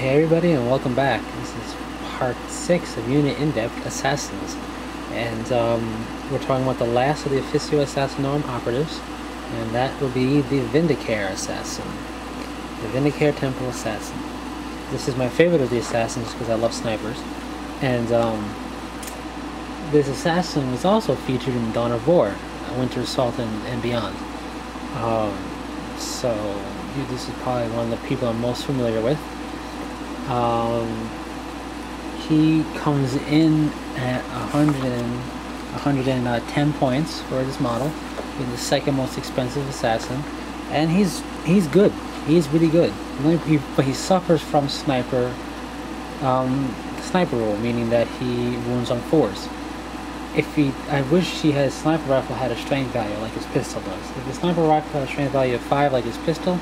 Hey everybody and welcome back. This is part 6 of Unit In-Depth Assassins. And we're talking about the last of the Officio Assassinorum operatives. And that will be the Vindicare Assassin. The Vindicare Temple Assassin. This is my favorite of the assassins because I love snipers. And this assassin was also featured in Dawn of War, Winter Assault and beyond. This is probably one of the people I'm most familiar with. He comes in at 110 points for this model. He's the second most expensive assassin, and he's good. He's really good. But he suffers from sniper rule, meaning that he wounds on 4s. I wish he had a sniper rifle had a strength value like his pistol does. If the sniper rifle had a strength value of 5 like his pistol,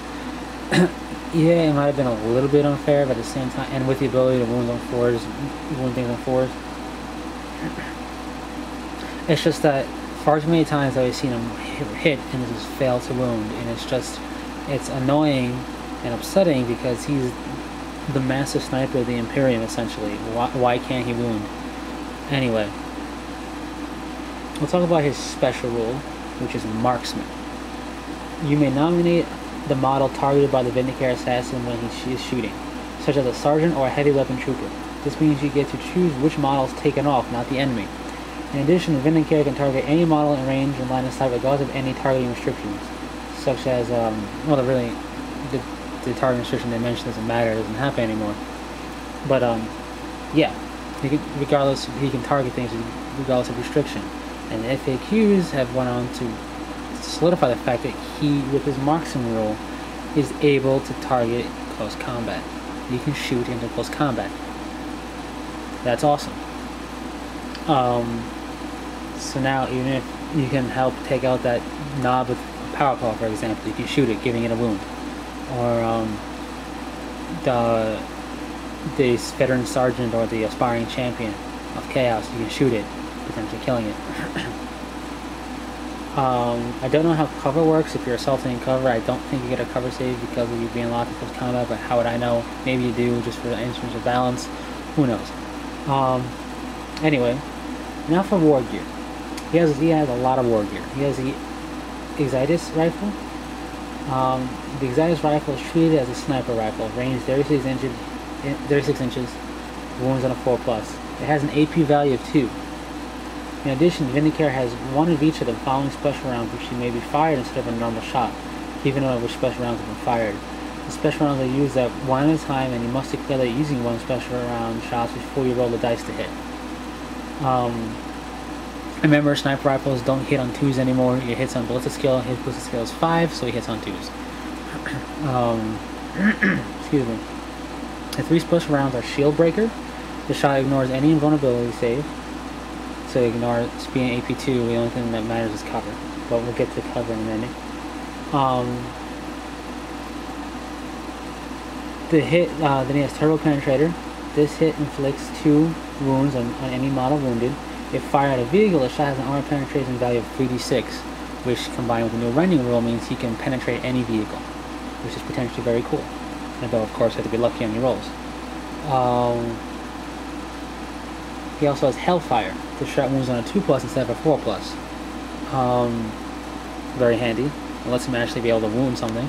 yeah, it might have been a little bit unfair, but at the same time, and with the ability to wound things on 4s, it's just that far too many times I've seen him hit and just fail to wound, and it's annoying and upsetting because he's the master sniper of the Imperium, essentially. Why can't he wound? Anyway, we'll talk about his special rule, which is Marksman. You may nominate the model targeted by the Vindicare assassin when he is shooting, such as a sergeant or a heavy weapon trooper. This means you get to choose which model is taken off, not the enemy. In addition, the Vindicare can target any model in range and line of sight regardless of any targeting restrictions, such as, the targeting restriction they mentioned doesn't matter, it doesn't happen anymore. But, yeah, he can target things regardless of restriction. And the FAQs have went on to solidify the fact that he, with his marksman rule, is able to target close combat. You can shoot into close combat. That's awesome. So now, even if you can help take out that knob with a power claw, for example, you can shoot it, giving it a wound. Or the veteran sergeant or the aspiring champion of chaos, you can shoot it, potentially killing it. I don't know how cover works. If you're assaulting cover, I don't think you get a cover save because of you being locked in close combat, but how would I know? Maybe you do, just for the instance of balance. Who knows? Anyway, now for war gear. He has a lot of war gear. He has the Exitus rifle. The Exitus rifle is treated as a sniper rifle, range 36 inches, wounds on a 4+. It has an AP value of 2. In addition, Vindicare has one of each of the following special rounds which may be fired instead of a normal shot, even though which special rounds have been fired. The special rounds are used at one at a time, and you must declare that you're using one special round shots before you roll the dice to hit. Remember, sniper rifles don't hit on 2s anymore. It hits on ballistic skill. His ballistic skill is 5, so he hits on 2s. Excuse me. The 3 special rounds are Shield Breaker. The shot ignores any invulnerability save. So ignore being AP2, the only thing that matters is cover. But we'll get to cover in a minute. Then he has Turbo Penetrator. This hit inflicts 2 wounds on any model wounded. If fired at a vehicle, the shot has an armor penetration value of 3d6, which combined with the new rending rule means he can penetrate any vehicle, which is potentially very cool. And though, of course, you have to be lucky on your rolls. He also has Hellfire. The shot wounds on a 2+ instead of a 4+. Very handy. It lets him actually be able to wound something.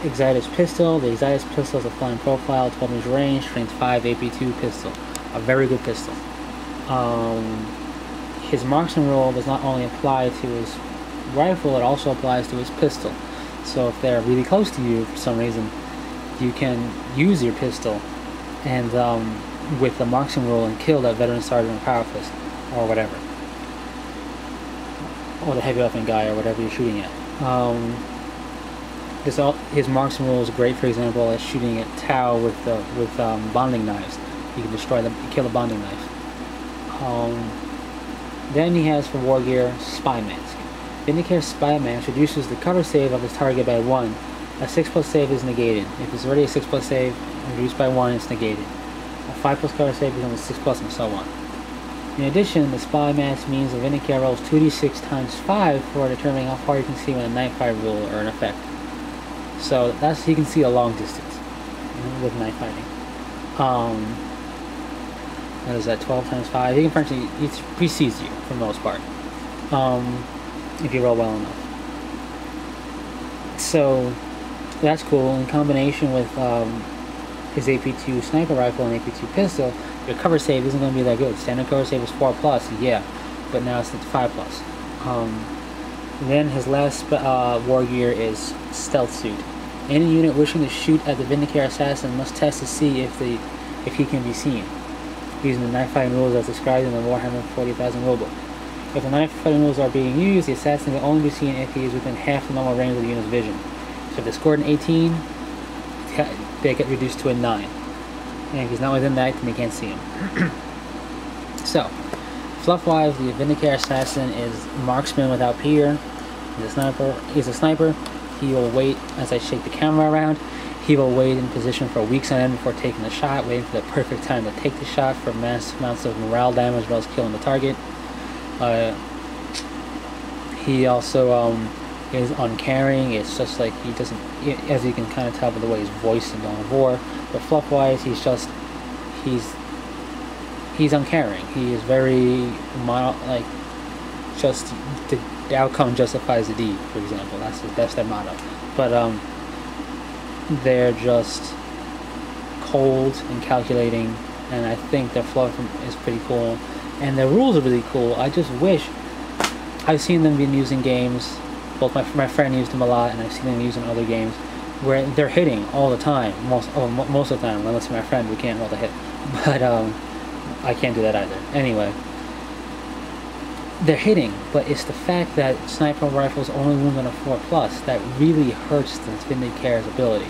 Exitus Pistol. The Exitus Pistol is a flying profile, 12 inch range, strength 5, AP2 pistol. A very good pistol. His marksman rule does not only apply to his rifle, it also applies to his pistol. So if they're really close to you for some reason, you can use your pistol and with the marksman rule and kill that veteran sergeant or power fist or whatever, or the heavy weapon guy or whatever you're shooting at. His marksman rule is great, for example, as shooting at Tau with bonding knives. You can kill a bonding knife. Then he has for war gear Spy Mask. Vindicare's Spy Mask reduces the cover save of his target by 1. A 6+ save is negated. If it's already a 6+ save, reduced by 1, it's negated. A 5+ cover save becomes a 6+, and so on. In addition, the Spy Mask means the Vindicare rolls 2d6 times 5 for determining how far you can see when a night fire rule or an effect. So that's, he can see a long distance with knife fighting. What is that? 12 times 5. He can pretty much, he precedes you for the most part, if you roll well enough. So that's cool. In combination with his AP2 sniper rifle and AP2 pistol, your cover save isn't going to be that good. Standard cover save is 4+, yeah, but now it's 5+. Then his last war gear is stealth suit. Any unit wishing to shoot at the Vindicare assassin must test to see if he can be seen, using the knife fighting rules as described in the Warhammer 40,000 rulebook. If the knife fighting rules are being used, the assassin can only be seen if he is within half the normal range of the unit's vision. So if they scored an 18, they get reduced to a 9. And if he's not within that, then they can't see him. So, fluff-wise, the Vindicare assassin is marksman without peer. He's a sniper. He will wait, as I shake the camera around, he will wait in position for weeks on end before taking the shot, waiting for the perfect time to take the shot for mass amounts of morale damage as well as killing the target. He also is uncaring. It's just like he doesn't, as you can kind of tell by the way his voice in Dawn of War, but fluff-wise, he's uncaring. He is very like, just the outcome justifies the deed, for example. That's their motto. But they're just cold and calculating, and I think their fluff is pretty cool, and their rules are really cool. I just wish, I've seen them being used in games. Both my friend used them a lot, and I've seen them used in other games where they're hitting all the time. Most of the time, unless my friend, we can't roll the hit. But I can't do that either. Anyway, they're hitting, but it's the fact that sniper rifles only wound on a 4+ that really hurts the Vindicare's ability.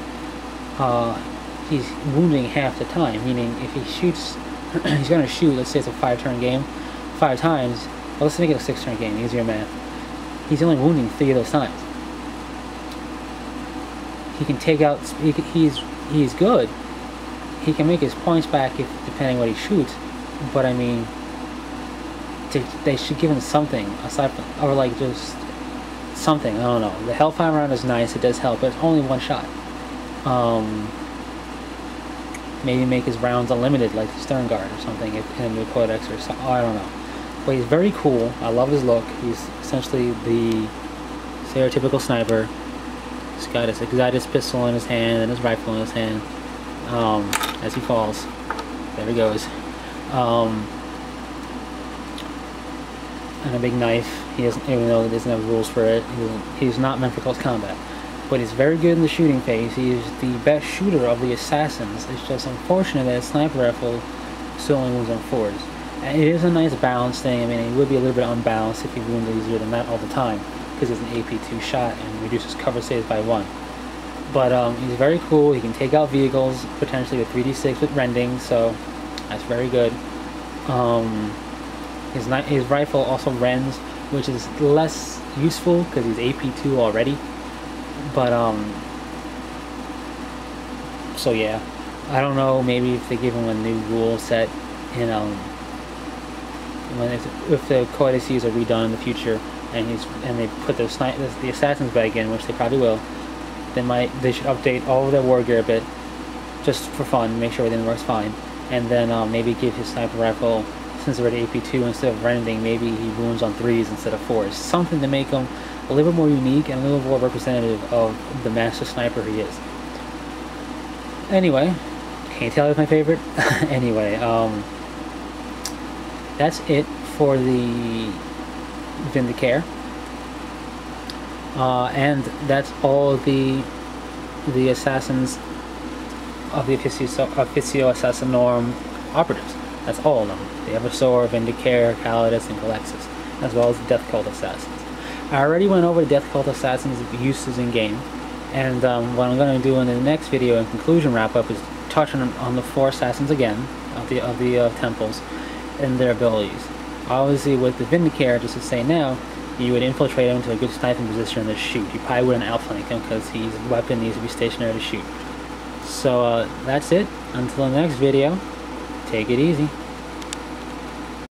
He's wounding half the time, meaning if he shoots, he's going to shoot, let's say it's a 5-turn game, 5 times, well, let's make it a 6-turn game, easier math. He's only wounding 3 of those times. He can take out, he's good. He can make his points back depending what he shoots, but I mean, they should give him something aside from, or like just something, I don't know. The Hellfire round is nice, it does help, but it's only one shot. Maybe make his rounds unlimited like the Stern Guard or something, if in the Codex or something, I don't know. But he's very cool, I love his look. He's essentially the stereotypical sniper. He's got his Excitus pistol in his hand and his rifle in his hand, as he falls. There he goes. And a big knife. He doesn't, even though he doesn't have rules for it, he's not meant for close combat. But he's very good in the shooting phase. He's the best shooter of the assassins. It's just unfortunate that his sniper rifle still only wounds on 4s. And it is a nice balance thing. I mean, it would be a little bit unbalanced if he wounds easier than that all the time, because it's an AP2 shot and reduces cover saves by 1. But he's very cool. He can take out vehicles, potentially with 3d6 with rending, so that's very good. His rifle also rends, which is less useful because he's AP2 already. But so yeah, I don't know. Maybe if they give him a new rule set, in if the codices are redone in the future, and they put the assassins back in, which they probably will, they should update all of their war gear a bit, just for fun, make sure everything works fine, and then maybe give his sniper rifle, since they're at AP2, instead of rending, maybe he wounds on 3s instead of 4s. Something to make him a little bit more unique and a little more representative of the master sniper he is. Anyway, can't tell you it's my favorite. Anyway, that's it for the Vindicare. And that's all the assassins of the Officio Assassinorum operatives. That's all of them. The Eversor, Vindicare, Calidus, and Calexis, as well as the Death Cult assassins. I already went over the Death Cult assassins' uses in game, and what I'm going to do in the next video and conclusion wrap-up is touch on the 4 assassins again of the temples and their abilities. Obviously, with the Vindicare, just to say now, you would infiltrate him into a good sniping position and just shoot. You probably wouldn't outflank him because his weapon needs to be stationary to shoot. So that's it. Until the next video, take it easy.